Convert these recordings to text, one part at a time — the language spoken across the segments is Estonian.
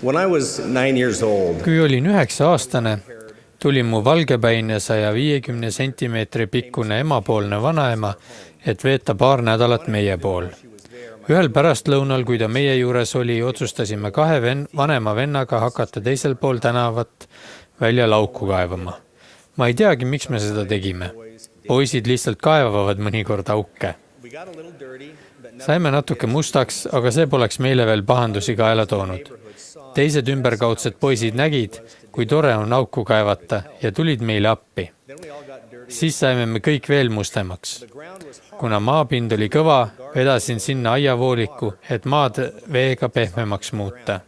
When I was 9 years old, Kui olin 9-aastane, tuli mu valgepäine 150 sentimeetri pikkune emapoolne vanaema, et veeta paar nädalat meie pool. Ühel pärastlõunal, kui ta meie juures oli, otsustasime 2 vanema vennaga hakata teisel pool tänavat välja lauku kaevama. Ma ei teagi, miks me seda tegime. Poisid lihtsalt kaevavad mõnikord auke. Saime natuke mustaks, aga see poleks meile veel pahandusi kaela toonud. Teised ümberkaudsed poisid nägid, kui tore on auku kaevata ja tulid meile appi. Siis saime me kõik veel mustemaks. Kuna maapind oli kõva, vedasin sinna aiavooliku, et maad veega pehmemaks muuta.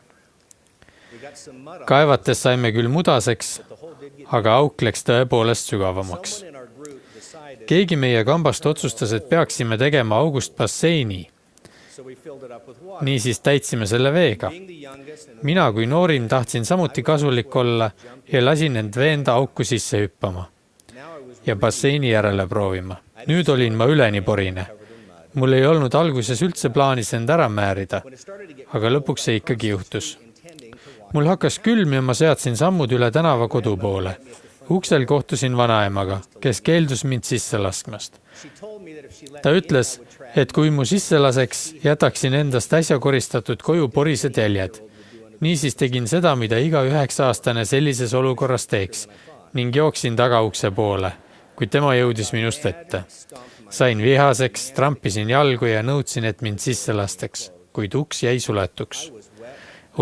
Kaevates saime küll mudaseks, aga auk läks tõepoolest sügavamaks. Keegi meie kambast otsustas, et peaksime tegema august basseini. Niisiis täitsime selle veega. Mina kui noorim tahtsin samuti kasulik olla ja lasin end veenda auku sisse hüppama ja basseini järele proovima. Nüüd olin ma üleni porine. Mul ei olnud alguses üldse plaanis end ära määrida, aga lõpuks see ikkagi juhtus. Mul hakkas külm ja ma seadsin sammud üle tänava kodu poole. Uksel kohtusin vanaemaga, kes keeldus mind sisse laskmast. Ta ütles, et kui mu sisse laseks, jätaksin endast äsja koristatud koju porised jäljed. Niisiis tegin seda, mida iga 9-aastane sellises olukorras teeks ning jooksin tagaukse poole, kui tema jõudis minust ette. Sain vihaseks, trampisin jalgu ja nõudsin, et mind sisse lasteks, kuid uks jäi suletuks.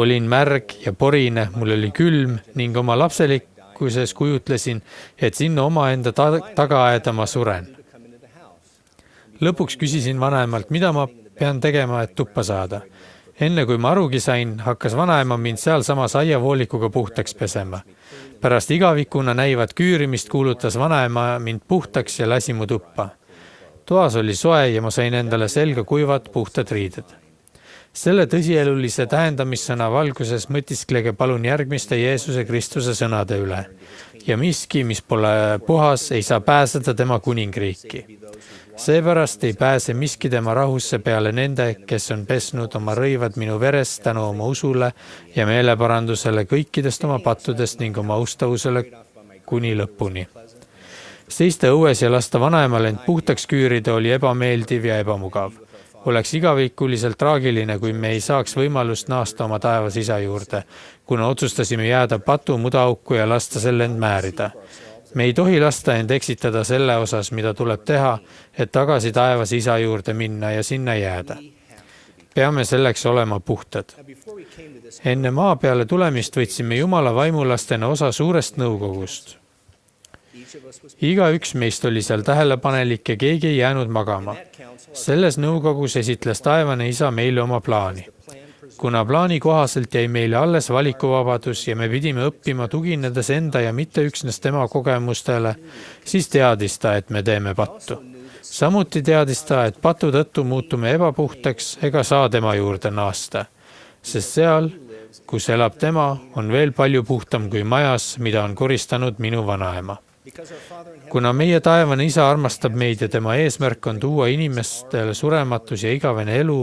Olin märg ja porine, mul oli külm ning oma lapselikuses kujutlesin, et sinna omaenda tagaaeda ma suren. Lõpuks küsisin vanaemalt, mida ma pean tegema, et tuppa saada. Enne kui ma arugi sain, hakkas vanaema mind seal samas aiavoolikuga puhtaks pesema. Pärast igavikuna näivat küürimist kuulutas vanaema mind puhtaks ja lasi mu tuppa. Toas oli soe ja ma sain endale selga kuivad puhtad riided. Selle tõsielulise tähendamissõna valguses mõtisklege palun järgmiste Jeesuse Kristuse sõnade üle. Ja miski, mis pole puhas, ei saa pääseda tema kuningriiki. Seepärast ei pääse miski tema rahusse peale nende, kes on pesnud oma rõivad minu verest tänu oma usule ja meeleparandusele kõikidest oma pattudest ning oma ustavusele kuni lõpuni. Seista õues ja lasta vanaemal end puhtaks küürida oli ebameeldiv ja ebamugav. Oleks igavikuliselt traagiline, kui me ei saaks võimalust naasta oma taevas isa juurde, kuna otsustasime jääda patu mudaauku ja lasta selle end määrida. Me ei tohi lasta end eksitada selle osas, mida tuleb teha, et tagasi taevas isa juurde minna ja sinna jääda. Peame selleks olema puhtad. Enne maa peale tulemist võtsime Jumala vaimulastena osa suurest nõukogust. Iga üks meist oli seal tähelepanelik ja keegi ei jäänud magama. Selles nõukogus esitles taevane isa meile oma plaani. Kuna plaani kohaselt jäi meile alles valikuvabadus ja me pidime õppima tuginedes enda ja mitte üksnes tema kogemustele, siis teadis ta, et me teeme pattu. Samuti teadis ta, et patu tõttu muutume ebapuhtaks ega saa tema juurde naasta, sest seal, kus elab tema, on veel palju puhtam kui majas, mida on koristanud minu vanaema. Kuna meie taevane isa armastab meid ja tema eesmärk on tuua inimestele surematus ja igavene elu,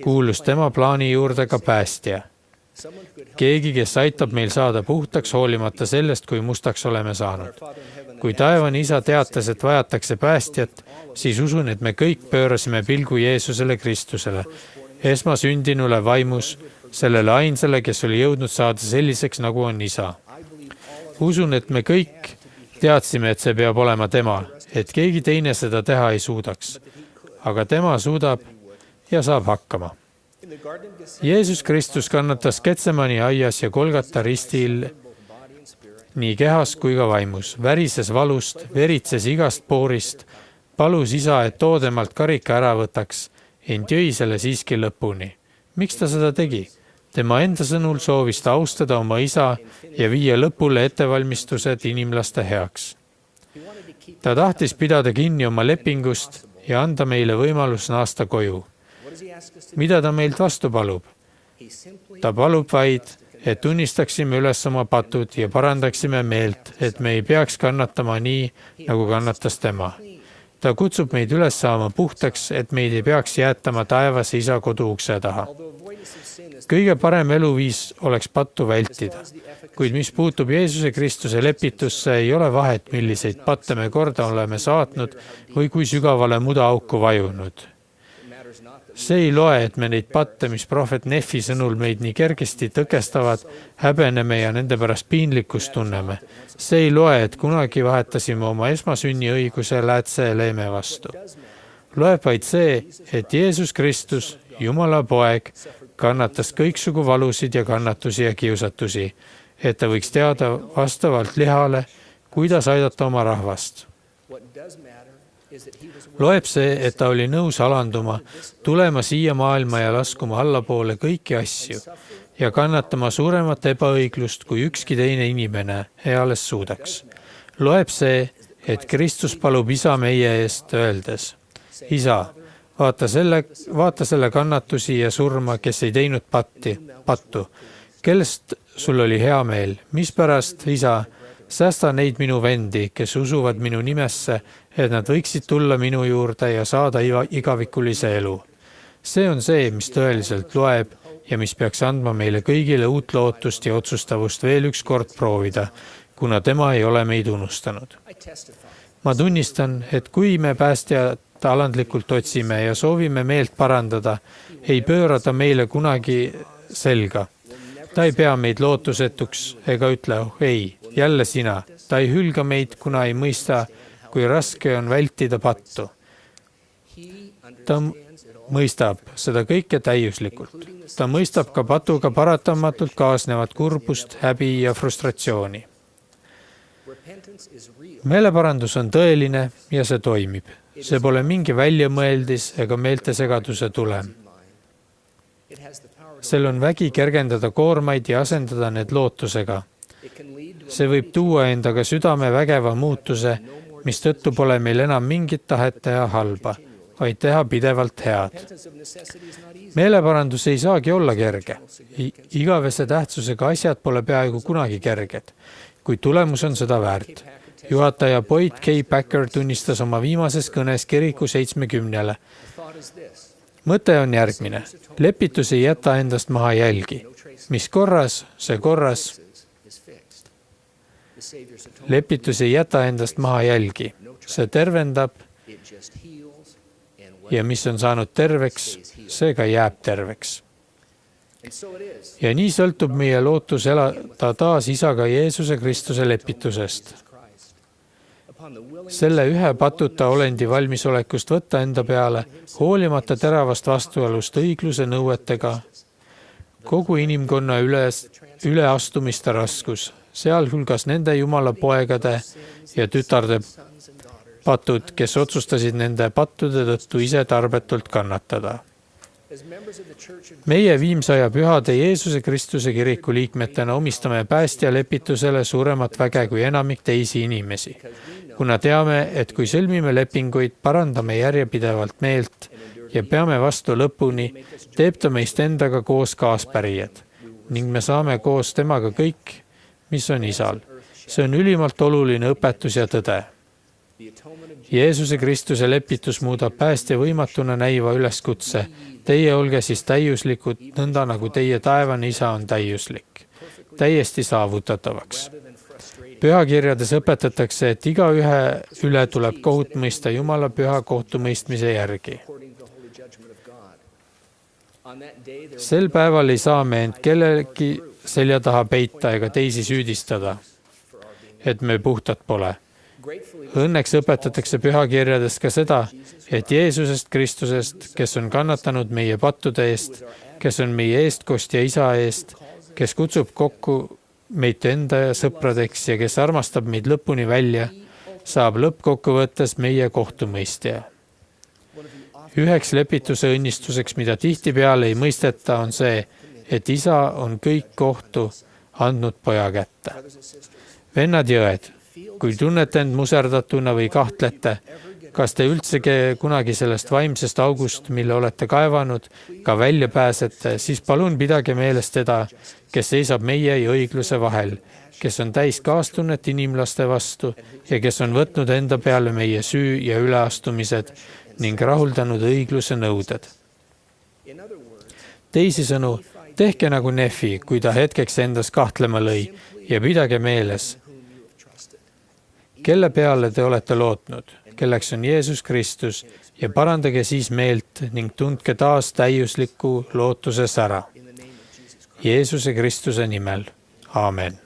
kuulus tema plaani juurde ka päästja. Keegi, kes aitab meil saada puhtaks hoolimata sellest, kui mustaks oleme saanud. Kui taevane isa teatas, et vajatakse päästjat, siis usun, et me kõik pöörasime pilgu Jeesusele Kristusele, esmasündinule vaimus, sellele ainsale, kes oli jõudnud saada selliseks, nagu on isa. Usun, et me kõik teadsime, et see peab olema tema, et keegi teine seda teha ei suudaks. Aga tema suudab ja saab hakkama. Jeesus Kristus kannatas Getsemani aias ja Golgata ristil nii kehas kui ka vaimus, värises valust, veritses igast poorist, palus isa, et too temalt karika ära võtaks, ent jõi selle siiski lõpuni. Miks ta seda tegi? Tema enda sõnul soovis ta austada oma isa ja viia lõpule ettevalmistused inimlaste heaks. Ta tahtis pidada kinni oma lepingust ja anda meile võimalus naasta koju. Mida ta meilt vastu palub? Ta palub vaid, et tunnistaksime üles oma patud ja parandaksime meelt, et me ei peaks kannatama nii, nagu kannatas tema. Ta kutsub meid üles saama puhtaks, et meid ei peaks jäetama taevas isa kodu ukse taha. kõige parem eluviis oleks pattu vältida. Kuid mis puutub Jeesuse Kristuse lepitusse, ei ole vahet, milliseid patte me korda oleme saatnud või kui sügavale mudaauku vajunud. See ei loe, et me neid patte, mis prohvet Nefi sõnul meid nii kergesti tõkestavad, häbeneme ja nende pärast piinlikkust tunneme. See ei loe, et kunagi vahetasime oma esmasünni õiguse läätse ja leeme vastu. Loeb vaid see, et Jeesus Kristus, Jumala poeg, kannatas kõiksugu valusid ja kannatusi ja kiusatusi, et ta võiks teada vastavalt lihale, kuidas aidata oma rahvast. Loeb see, et ta oli nõus alanduma, tulema siia maailma ja laskuma allapoole kõiki asju ja kannatama suuremat ebaõiglust, kui ükski teine inimene eales suudaks. Loeb see, et Kristus palub isa meie eest, öeldes: Isa, vaata selle kannatusi ja surma, kes ei teinud pattu. Kellest sul oli hea meel? Mispärast, isa, säästa neid minu vendi, kes usuvad minu nimesse, et nad võiksid tulla minu juurde ja saada igavikulise elu. See on see, mis tõeliselt loeb ja mis peaks andma meile kõigile uut lootust ja otsustavust veel üks kord proovida, kuna tema ei ole meid unustanud. Ma tunnistan, et kui me päästjat alandlikult otsime ja soovime meelt parandada, ei pööra ta meile kunagi selga. Ta ei pea meid lootusetuks ega ütle, ei, jälle sina. Ta ei hülga meid, kuna ei mõista, kui raske on vältida pattu. Ta mõistab seda kõike täiuslikult. Ta mõistab ka patuga paratamatult kaasnevat kurbust, häbi ja frustratsiooni. Meeleparandus on tõeline ja see toimib. See pole mingi väljamõeldis ega meeltesegaduse tulem. Sel on vägi kergendada koormaid ja asendada need lootusega. See võib tuua endaga südame vägeva muutuse, mis tõttu pole meil enam mingit tahet teha halba, vaid teha pidevalt head. Meeleparandus ei saagi olla kerge. Igavese tähtsusega asjad pole peaaegu kunagi kerged, kuid tulemus on seda väärt. Juhataja Boyd K. Packer tunnistas oma viimases kõnes kiriku 70. Mõte on järgmine. Lepitus ei jäta endast maha jälgi. Mis korras, see korras. Lepitus ei jäta endast maha jälgi. See tervendab ja mis on saanud terveks, see ka jääb terveks. Ja nii sõltub meie lootus elada taas isaga Jeesuse Kristuse lepitusest. Selle ühe patuta olendi valmisolekust võtta enda peale, hoolimata teravast vastuolust õigluse nõuetega, kogu inimkonna üleastumiste raskus, sealhulgas nende Jumala poegade ja tütarde patud, kes otsustasid nende pattude tõttu ise tarbetult kannatada. Meie Viimsaja pühade Jeesuse Kristuse kiriku liikmetena omistame päästja lepitusele suuremat väge kui enamik teisi inimesi, kuna teame, et kui sõlmime lepinguid, parandame järjepidevalt meelt ja peame vastu lõpuni, teeb ta meist endaga koos kaaspärijad ning me saame koos temaga kõik, mis on isal. See on ülimalt oluline õpetus ja tõde. Jeesuse Kristuse lepitus muudab päästja võimatuna näiva üleskutse. Teie olge siis täiuslikud, nõnda nagu teie taevane isa on täiuslik, täiesti saavutatavaks. Pühakirjades õpetatakse, et igaühe üle tuleb kohut mõista Jumala püha kohtumõistmise järgi. Sel päeval ei saa me end kellelegi selja taha peita ega teisi süüdistada, et me puhtad pole. Õnneks õpetatakse pühakirjades ka seda, et Jeesusest Kristusest, kes on kannatanud meie pattude eest, kes on meie eestkostja isa eest, kes kutsub kokku meid enda sõpradeks ja kes armastab meid lõpuni välja, saab lõppkokkuvõttes meie kohtumõistja. Üheks lepituse õnnistuseks, mida tihtipeale ei mõisteta, on see, et isa on kõik kohtu andnud poja kätte. Vennad ja õed, kui tunnete end muserdatuna või kahtlete, kas te üldse kunagi sellest vaimsest august, mille olete kaevanud, ka välja pääsete, siis palun pidage meeles teda, kes seisab meie ja õigluse vahel, kes on täis kaastunnet inimlaste vastu ja kes on võtnud enda peale meie süü ja üleastumised ning rahuldanud õigluse nõuded. Teisisõnu, Tehke nagu Nefi, kui ta hetkeks endas kahtlema lõi ja pidage meeles, kelle peale te olete lootnud, kelleks on Jeesus Kristus ja parandage siis meelt ning tundke taas täiusliku lootuses ära. Jeesuse Kristuse nimel. Aamen.